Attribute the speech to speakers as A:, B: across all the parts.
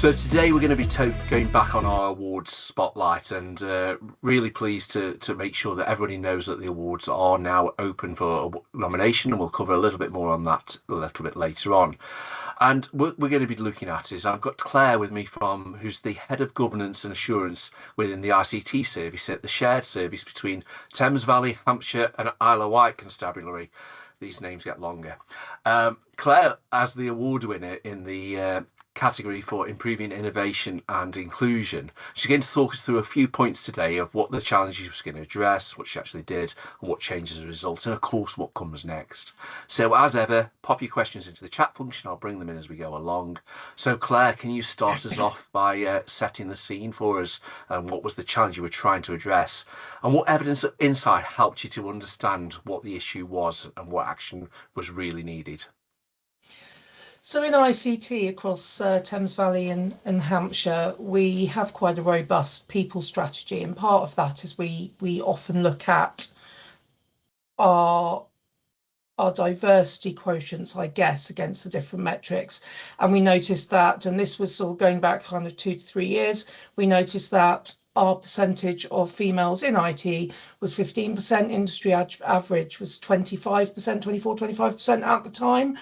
A: So today we're going to be going back on our awards spotlight, and really pleased to make sure that everybody knows that the awards are now open for nomination, and we'll cover a little bit more on that a little bit later on. And what we're going to be looking at is I've got Claire with me who's the head of governance and assurance within the ICT service at the shared service between Thames Valley, Hampshire and Isle of Wight Constabulary. These names get longer. Claire, as the award winner in the category for improving innovation and inclusion, she's going to talk us through a few points today of what the challenges she was going to address, what she actually did, and what changes as a result, and of course what comes next. So as ever, pop your questions into the chat function. I'll bring them in as we go along. So Claire, can you start us off by setting the scene for us, and what was the challenge you were trying to address, and what evidence or insight helped you to understand what the issue was and what action was really needed?
B: So in ICT across Thames Valley and Hampshire, we have quite a robust people strategy, and part of that is we often look at our diversity quotients, I guess, against the different metrics. And we noticed that, and this was sort of going back kind of 2 to 3 years, we noticed that our percentage of females in IT was 15%, industry average was 25%, 24, 25% at the time.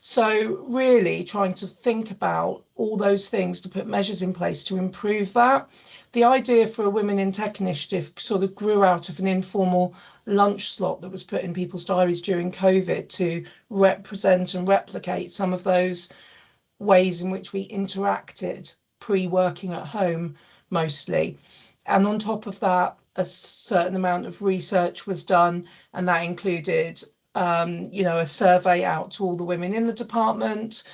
B: So really trying to think about all those things to put measures in place to improve that. The idea for a Women in Tech initiative sort of grew out of an informal lunch slot that was put in people's diaries during COVID to represent and replicate some of those ways in which we interacted pre-working at home mostly. And on top of that, a certain amount of research was done, and that included a survey out to all the women in the department.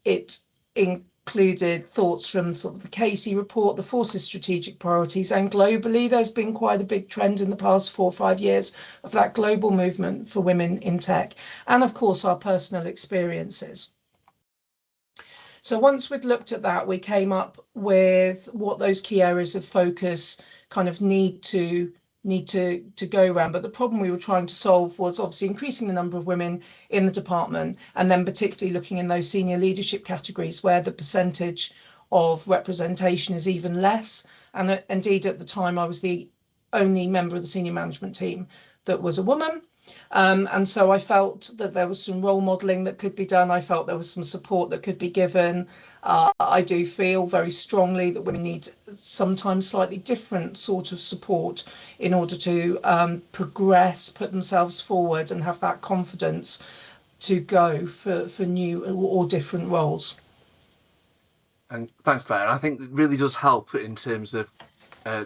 B: It included thoughts from sort of the Casey report, the Force's strategic priorities, and globally there's been quite a big trend in the past 4 or 5 years of that global movement for women in tech, and of course our personal experiences. So once we'd looked at that, we came up with what those key areas of focus kind of need to go around. But the problem we were trying to solve was obviously increasing the number of women in the department, and then particularly looking in those senior leadership categories where the percentage of representation is even less. And indeed, at the time, I was the only member of the senior management team that was a woman. And so I felt that there was some role modelling that could be done. I felt there was some support that could be given. I do feel very strongly that women need sometimes slightly different sort of support in order to progress, put themselves forward and have that confidence to go for new or different roles.
A: And thanks, Claire. I think it really does help in terms of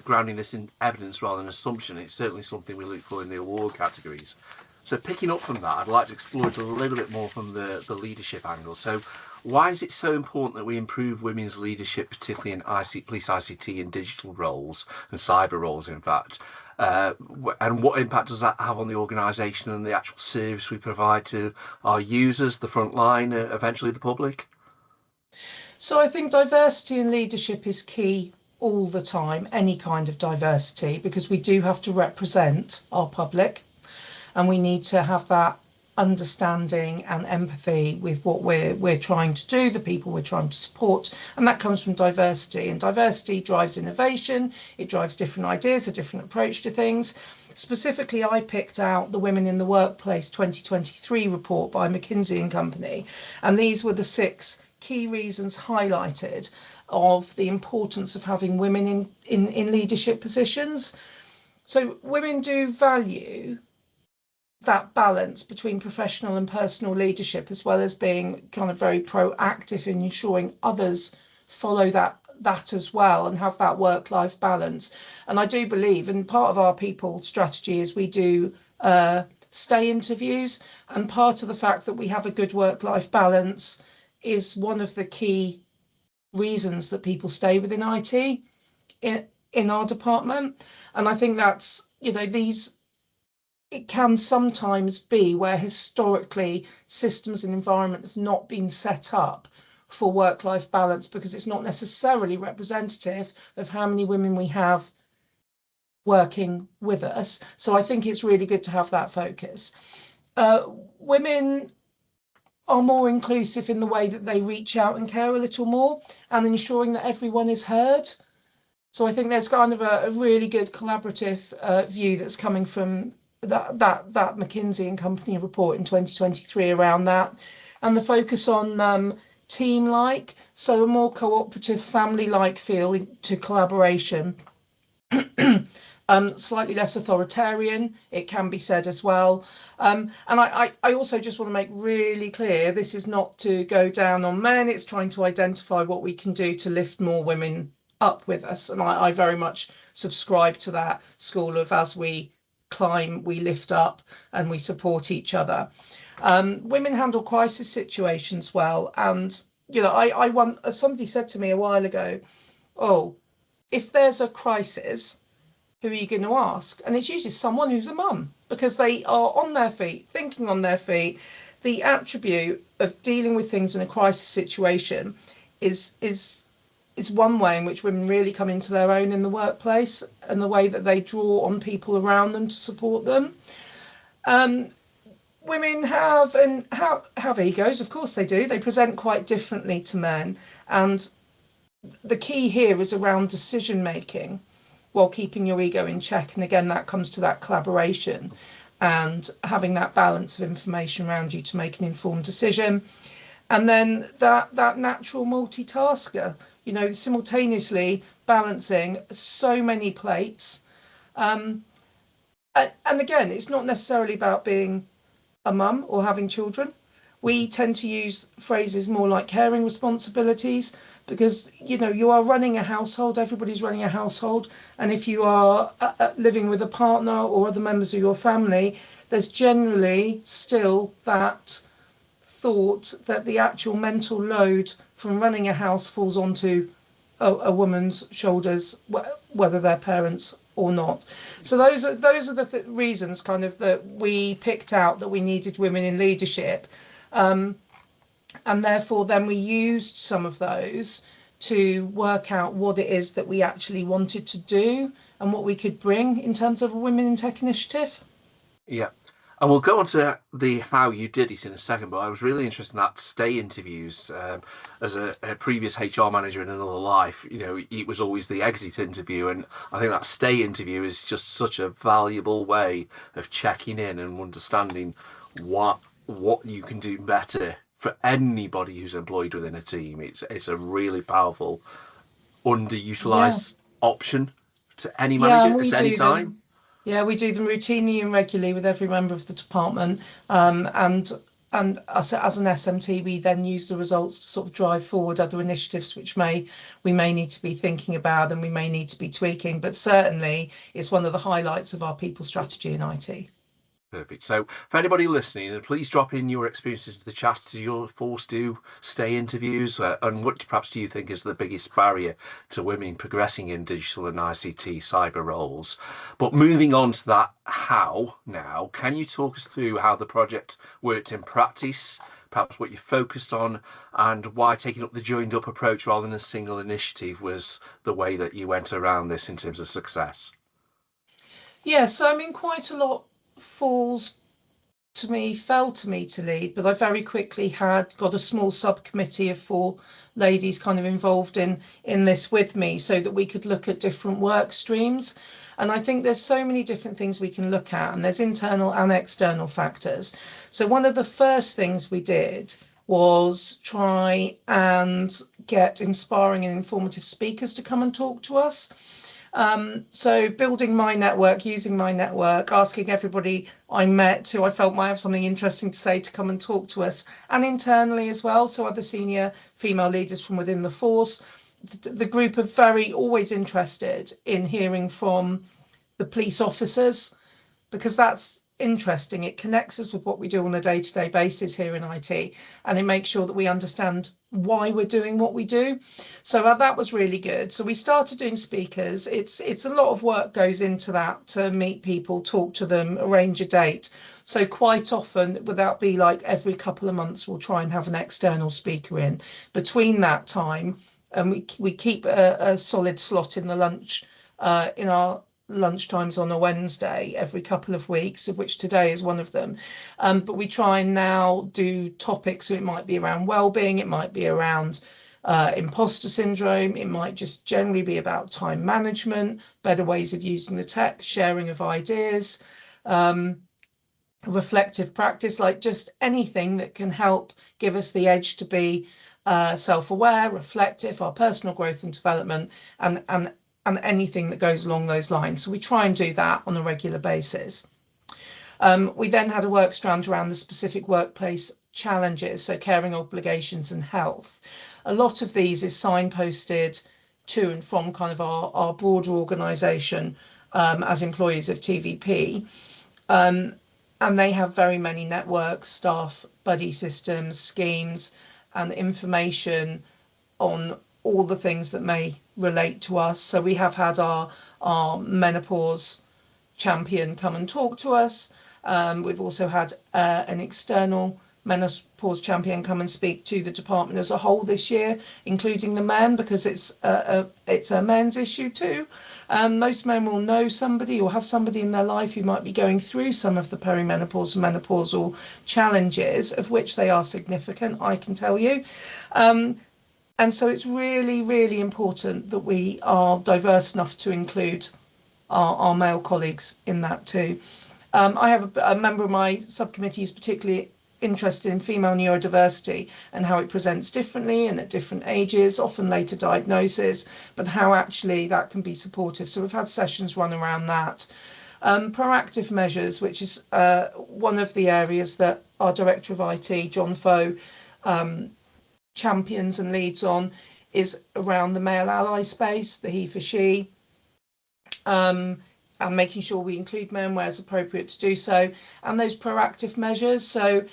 A: grounding this in evidence rather than assumption. It's certainly something we look for in the award categories. So picking up from that, I'd like to explore it a little bit more from the leadership angle. So why is it so important that we improve women's leadership, particularly in police ICT and digital roles and cyber roles, in fact? And what impact does that have on the organisation and the actual service we provide to our users, the front line, eventually the public?
B: So I think diversity in leadership is key all the time, any kind of diversity, because we do have to represent our public, and we need to have that understanding and empathy with what we're trying to do, the people we're trying to support, and that comes from diversity. And diversity drives innovation, it drives different ideas, a different approach to things. Specifically, I picked out the Women in the Workplace 2023 report by McKinsey & Company, and these were the 6 key reasons highlighted of the importance of having women in leadership positions. So women do value that balance between professional and personal leadership, as well as being kind of very proactive in ensuring others follow that as well and have that work-life balance. And I do believe, and part of our people strategy is we do stay interviews, and part of the fact that we have a good work-life balance is one of the key reasons that people stay within IT in our department. And I think that's, it can sometimes be where historically systems and environment have not been set up for work-life balance because it's not necessarily representative of how many women we have working with us. So I think it's really good to have that focus. Women are more inclusive in the way that they reach out and care a little more, and ensuring that everyone is heard. So I think there's kind of a really good collaborative view that's coming from that McKinsey and Company report in 2023 around that, and the focus on team-like, so a more cooperative, family-like feel to collaboration. Slightly less authoritarian, it can be said as well. And I also just want to make really clear, this is not to go down on men, it's trying to identify what we can do to lift more women up with us. And I very much subscribe to that school of, as we climb, we lift up and we support each other. Women handle crisis situations well. And, you know, I want, somebody said to me a while ago, oh, if there's a crisis, who are you going to ask? And it's usually someone who's a mum, because they are on their feet, thinking on their feet. The attribute of dealing with things in a crisis situation is one way in which women really come into their own in the workplace, and the way that they draw on people around them to support them. Women have egos, of course they do. They present quite differently to men, and the key here is around decision making while keeping your ego in check. And again, that comes to that collaboration and having that balance of information around you to make an informed decision. And then that natural multitasker, you know, simultaneously balancing so many plates. And again, it's not necessarily about being a mum or having children. We tend to use phrases more like caring responsibilities, because, you know, you are running a household, everybody's running a household. And if you are living with a partner or other members of your family, there's generally still that thought that the actual mental load from running a house falls onto a woman's shoulders, whether they're parents or not. So those are the reasons kind of that we picked out that we needed women in leadership. And therefore then we used some of those to work out what it is that we actually wanted to do and what we could bring in terms of a Women in Tech initiative.
A: Yeah. And we'll go on to the how you did it in a second, but I was really interested in that stay interviews. As a previous HR manager in another life, you know, it was always the exit interview. And I think that stay interview is just such a valuable way of checking in and understanding what you can do better for anybody who's employed within a team. It's a really powerful, underutilized option to any manager at any time.
B: Yeah, we do them routinely and regularly with every member of the department. And as an SMT, we then use the results to sort of drive forward other initiatives which we may need to be thinking about and we may need to be tweaking. But certainly it's one of the highlights of our people strategy in IT.
A: Perfect. So for anybody listening, please drop in your experiences to the chat as you're forced to stay interviews, and what perhaps do you think is the biggest barrier to women progressing in digital and ICT cyber roles. But moving on to that how now, can you talk us through how the project worked in practice, perhaps what you focused on, and why taking up the joined up approach rather than a single initiative was the way that you went around this in terms of success?
B: Yeah, so I mean, quite a lot fell to me to lead, but I very quickly got a small subcommittee of 4 ladies kind of involved in this with me, so that we could look at different work streams. And I think there's so many different things we can look at, and there's internal and external factors. So one of the first things we did was try and get inspiring and informative speakers to come and talk to us. So building my network, using my network, asking everybody I met who I felt might have something interesting to say to come and talk to us, and internally as well. So other senior female leaders from within the force. The group are always interested in hearing from the police officers, because that's interesting. It connects us with what we do on a day-to-day basis here in IT, and it makes sure that we understand why we're doing what we do. So that was really good. So we started doing speakers. It's a lot of work goes into that, to meet people, talk to them, arrange a date. So quite often, without be like every couple of months, we'll try and have an external speaker in between that time, and we keep a solid slot in the lunch in our lunchtimes on a Wednesday every couple of weeks, of which today is one of them. But we try and now do topics. So it might be around well-being, it might be around imposter syndrome, it might just generally be about time management, better ways of using the tech, sharing of ideas, reflective practice, like just anything that can help give us the edge to be self-aware, reflective, our personal growth and development, and anything that goes along those lines. So we try and do that on a regular basis. We then had a work strand around the specific workplace challenges, so caring obligations and health. A lot of these is signposted to and from kind of our broader organisation as employees of TVP. And they have very many networks, staff, buddy systems, schemes, and information on all the things that may relate to us. So we have had our menopause champion come and talk to us. We've also had an external menopause champion come and speak to the department as a whole this year, including the men, because it's a men's issue too. Most men will know somebody or have somebody in their life who might be going through some of the perimenopause and menopausal challenges, of which they are significant, I can tell you. And so it's really, really important that we are diverse enough to include our male colleagues in that too. I have a member of my subcommittee who's particularly interested in female neurodiversity and how it presents differently and at different ages, often later diagnosis, but how actually that can be supportive. So we've had sessions run around that. Proactive measures, which is one of the areas that our Director of IT, John Foe, champions and leads on, is around the male ally space, the he for she, and making sure we include men where it's appropriate to do so, and those proactive measures. So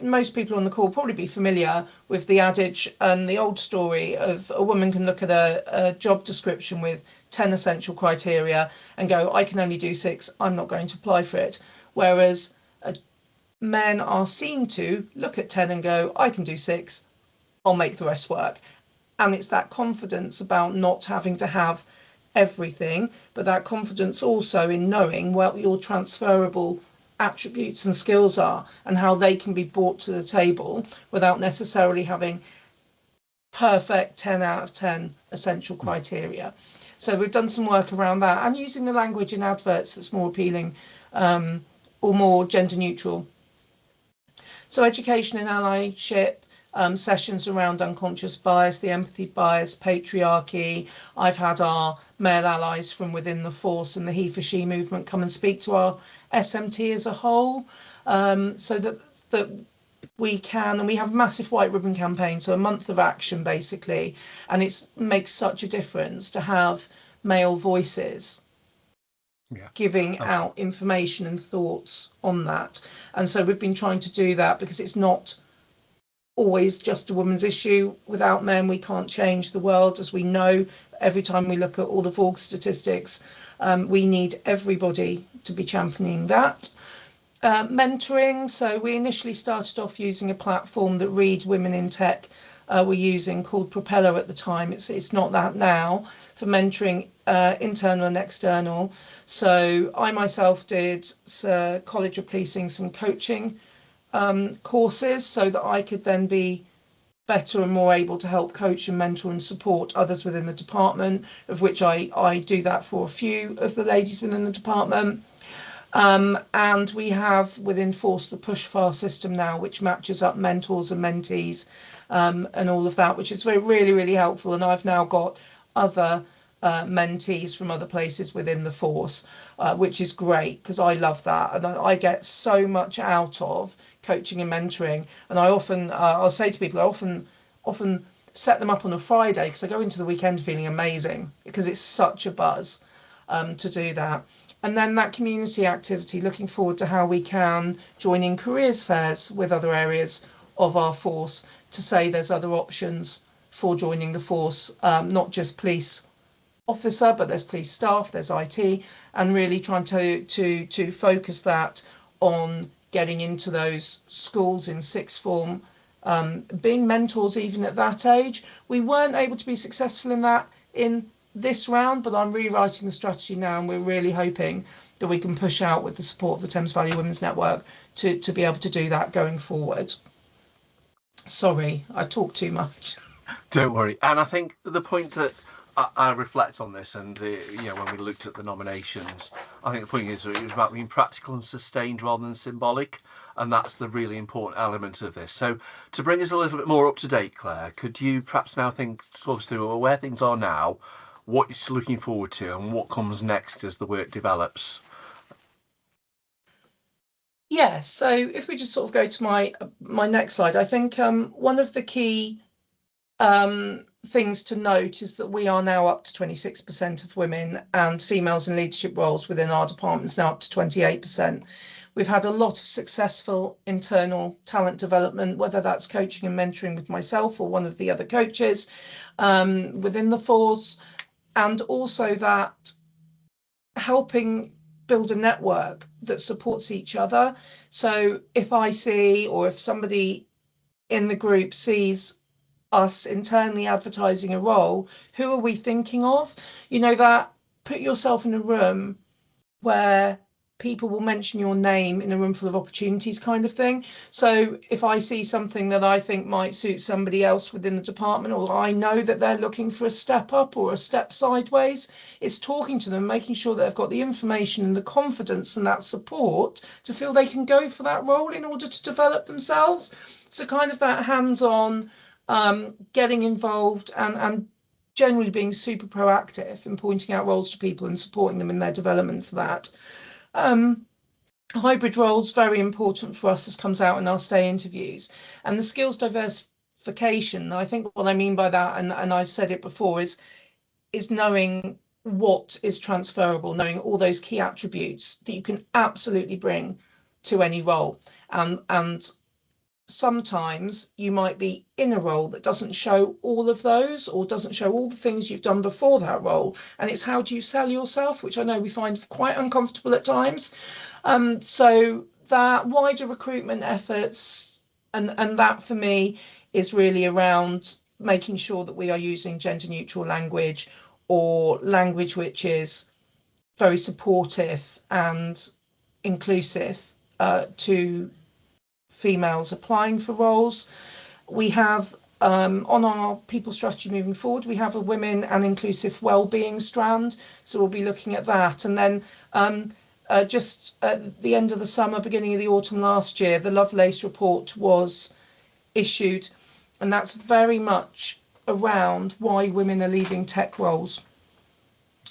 B: most people on the call will probably be familiar with the adage and the old story of a woman can look at a job description with 10 essential criteria and go, I can only do 6, I'm not going to apply for it. Whereas men are seen to look at 10 and go, I can do 6, I'll make the rest work. And it's that confidence about not having to have everything, but that confidence also in knowing what your transferable attributes and skills are and how they can be brought to the table without necessarily having perfect 10 out of 10 essential criteria. So we've done some work around that and using the language in adverts that's more appealing or more gender neutral. So education and allyship, sessions around unconscious bias, the empathy bias, patriarchy. I've had our male allies from within the force and the he for she movement come and speak to our SMT as a whole, so that we can, and we have a massive white ribbon campaign, so a month of action basically, and it makes such a difference to have male voices giving out information and thoughts on that. And so we've been trying to do that because it's not always just a woman's issue. Without men, we can't change the world, as we know. Every time we look at all the VOG statistics, we need everybody to be championing that. Mentoring. So we initially started off using a platform that Reed Women in Tech were using called Propeller at the time. It's not that now, for mentoring internal and external. So I myself did College of Policing some coaching courses so that I could then be better and more able to help coach and mentor and support others within the department, of which I do that for a few of the ladies within the department. And we have within Force the Push Far system now, which matches up mentors and mentees and all of that, which is really, really helpful. And I've now got other mentees from other places within the force, which is great because I love that, and I get so much out of coaching and mentoring. And I often I'll say to people, I often set them up on a Friday because I go into the weekend feeling amazing because it's such a buzz to do that. And then that community activity, looking forward to how we can join in careers fairs with other areas of our force to say there's other options for joining the force, not just police officer, but there's police staff, there's IT, and really trying to focus that on getting into those schools in sixth form, being mentors even at that age. We weren't able to be successful in that in this round, but I'm rewriting the strategy now, and we're really hoping that we can push out with the support of the Thames Valley Women's Network to be able to do that going forward. Sorry, I talk too much.
A: Don't worry. And I think the point that I reflect on this, and when we looked at the nominations, I think the point is it was about being practical and sustained rather than symbolic, and that's the really important element of this. So, to bring us a little bit more up to date, Claire, could you perhaps now talk us through where things are now, what you're looking forward to, and what comes next as the work develops?
B: Yeah, so if we just sort of go to my next slide, I think one of the key things to note is that we are now up to 26% of women, and females in leadership roles within our departments now up to 28%. We've had a lot of successful internal talent development, whether that's coaching and mentoring with myself or one of the other coaches within the force, and also that helping build a network that supports each other. So if I see, or if somebody in the group sees us internally advertising a role, who are we thinking of? That put yourself in a room where people will mention your name in a room full of opportunities kind of thing. So if I see something that I think might suit somebody else within the department, or I know that they're looking for a step up or a step sideways, it's talking to them, making sure that they've got the information and the confidence and that support to feel they can go for that role in order to develop themselves. So kind of that hands-on, getting involved and generally being super proactive in pointing out roles to people and supporting them in their development for that. Hybrid roles, very important for us, as comes out in our stay interviews. And the skills diversification, I think what I mean by that, and I've said it before, is knowing what is transferable, knowing all those key attributes that you can absolutely bring to any role. And sometimes you might be in a role that doesn't show all of those, or doesn't show all the things you've done before that role, and it's how do you sell yourself, which I know we find quite uncomfortable at times. So that wider recruitment efforts, and that for me is really around making sure that we are using gender neutral language, or language which is very supportive and inclusive to females applying for roles. We have on our people strategy moving forward, we have a women and inclusive wellbeing strand, so we'll be looking at that. And then just at the end of the summer, beginning of the autumn last year, the Lovelace report was issued, and that's very much around why women are leaving tech roles.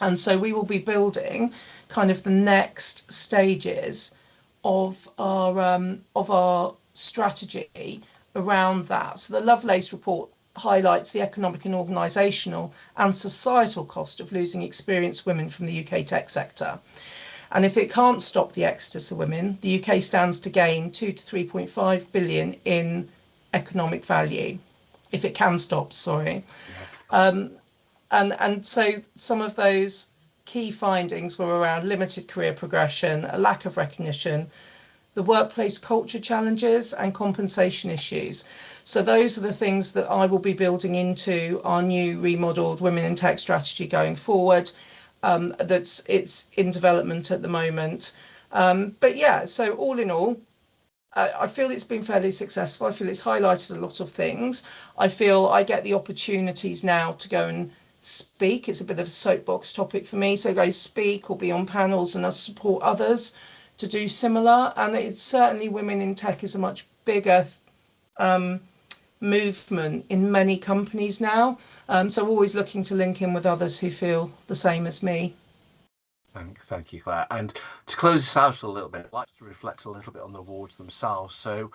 B: And so we will be building kind of the next stages of our strategy around that. So the Lovelace report highlights the economic and organisational and societal cost of losing experienced women from the UK tech sector. And if it can't stop the exodus of women, the UK stands to gain 2 to 3.5 billion in economic value. If it can stop, sorry. And so some of those key findings were around limited career progression, a lack of recognition, the workplace culture challenges, and compensation issues. So those are the things that I will be building into our new remodelled Women in Tech strategy going forward. It's in development at the moment. But yeah, so all in all, I feel it's been fairly successful. I feel it's highlighted a lot of things. I feel I get the opportunities now to go and speak. It's a bit of a soapbox topic for me. So go speak or be on panels and support others to do similar. And it's certainly Women in Tech is a much bigger movement in many companies now. So always looking to link in with others who feel the same as me.
A: Thank you, Claire. And to close this out a little bit, I'd like to reflect a little bit on the awards themselves. So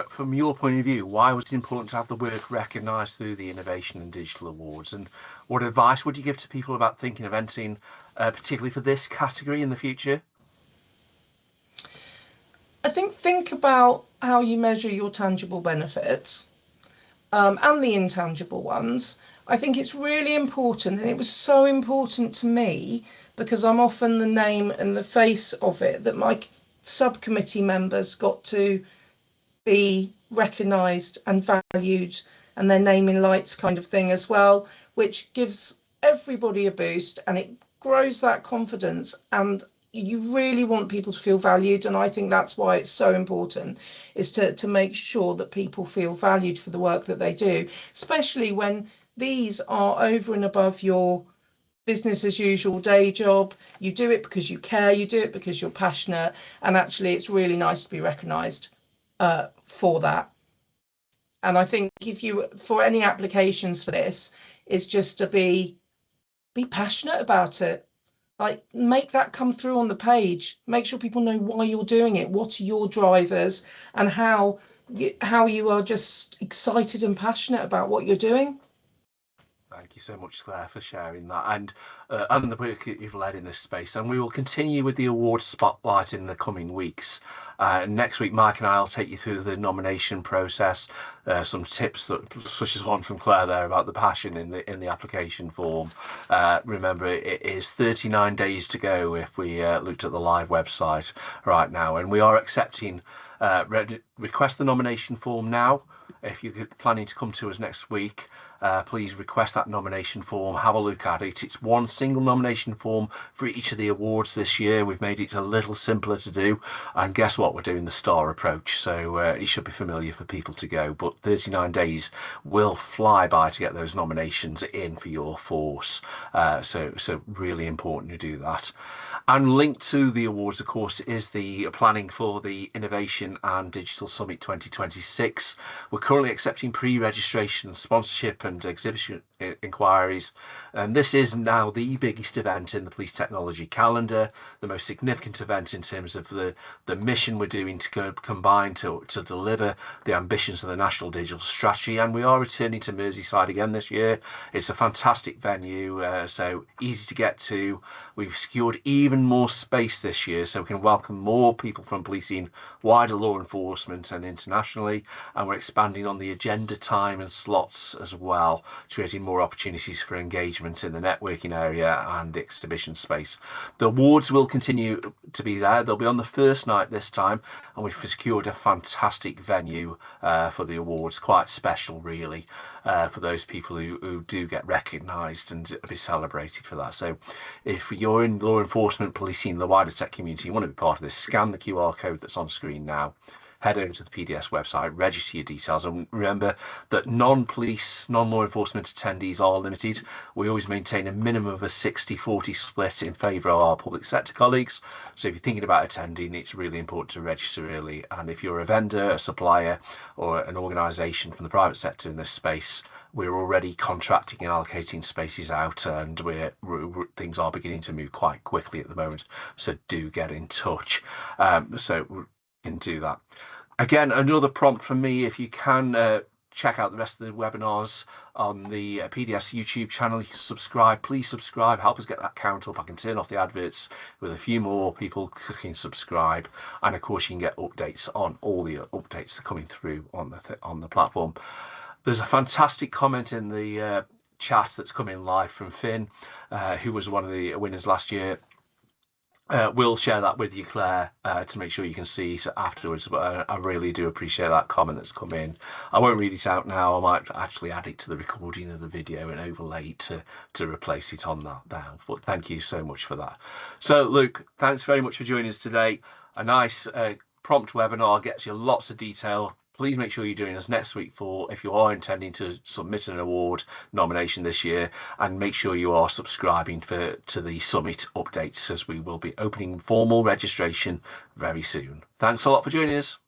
A: from your point of view, why was it important to have the work recognised through the Innovation and Digital Awards? And what advice would you give to people about thinking of entering, particularly for this category in the future?
B: I think about how you measure your tangible benefits and the intangible ones. I think it's really important, and it was so important to me because I'm often the name and the face of it, that my subcommittee members got to be recognised and valued, and their name in lights kind of thing as well, which gives everybody a boost, and it grows that confidence, and you really want people to feel valued. And I think that's why it's so important, is to make sure that people feel valued for the work that they do, especially when these are over and above your business as usual day job. You do it because you care, you do it because you're passionate, and actually it's really nice to be recognised for that. And I think if you, for any applications for this, is just to be passionate about it. Like, make that come through on the page. Make sure people know why you're doing it, what are your drivers, and how you are just excited and passionate about what you're doing.
A: Thank you so much, Claire, for sharing that and the work that you've led in this space. And we will continue with the awards spotlight in the coming weeks. Next week, Mike and I will take you through the nomination process, some tips such as one from Claire there about the passion in the application form. Remember, it is 39 days to go if we looked at the live website right now, and we are accepting request the nomination form now. If you're planning to come to us next week, please request that nomination form, have a look at it. It's one single nomination form for each of the awards this year. We've made it a little simpler to do, and guess what, we're doing the star approach, so it should be familiar for people to go, but 39 days will fly by to get those nominations in for your force, so really important to do that. And linked to the awards, of course, is the planning for the Innovation and Digital Summit 2026. We're currently accepting pre-registration, sponsorship and exhibition inquiries, and this is now the biggest event in the police technology calendar, the most significant event in terms of the mission we're doing to combine to deliver the ambitions of the National Digital Strategy. And we are returning to Merseyside again this year. It's a fantastic venue, so easy to get to. We've secured even more space this year so we can welcome more people from policing, wider law enforcement and internationally, and we're expanding on the agenda time and slots as well, creating more opportunities for engagement in the networking area and the exhibition space. The awards will continue to be there. They'll be on the first night this time, and we've secured a fantastic venue for the awards, quite special really, for those people who do get recognised and be celebrated for that. So if you're in law enforcement, policing, the wider tech community, you want to be part of this, scan the QR code that's on screen now, head over to the PDS website, register your details, and remember that non-police, non-law enforcement attendees are limited. We always maintain a minimum of a 60-40 split in favour of our public sector colleagues. So if you're thinking about attending, it's really important to register early. And if you're a vendor, a supplier, or an organisation from the private sector in this space, we're already contracting and allocating spaces out, and things are beginning to move quite quickly at the moment. So do get in touch. So we can do that. Again, another prompt from me, if you can check out the rest of the webinars on the PDS YouTube channel, you can subscribe. Please subscribe, help us get that count up. I can turn off the adverts with a few more people clicking subscribe, and of course you can get updates on all the updates that are coming through on the platform. There's a fantastic comment in the chat that's come in live from Finn, who was one of the winners last year. We'll share that with you, Claire, to make sure you can see it afterwards, but I really do appreciate that comment that's come in. I won't read it out now. I might actually add it to the recording of the video and overlay it to replace it on that now, but thank you so much for that. So Luke, thanks very much for joining us today. A nice prompt webinar gets you lots of detail. Please make sure you're joining us next week if you are intending to submit an award nomination this year, and make sure you are subscribing to the summit updates, as we will be opening formal registration very soon. Thanks a lot for joining us.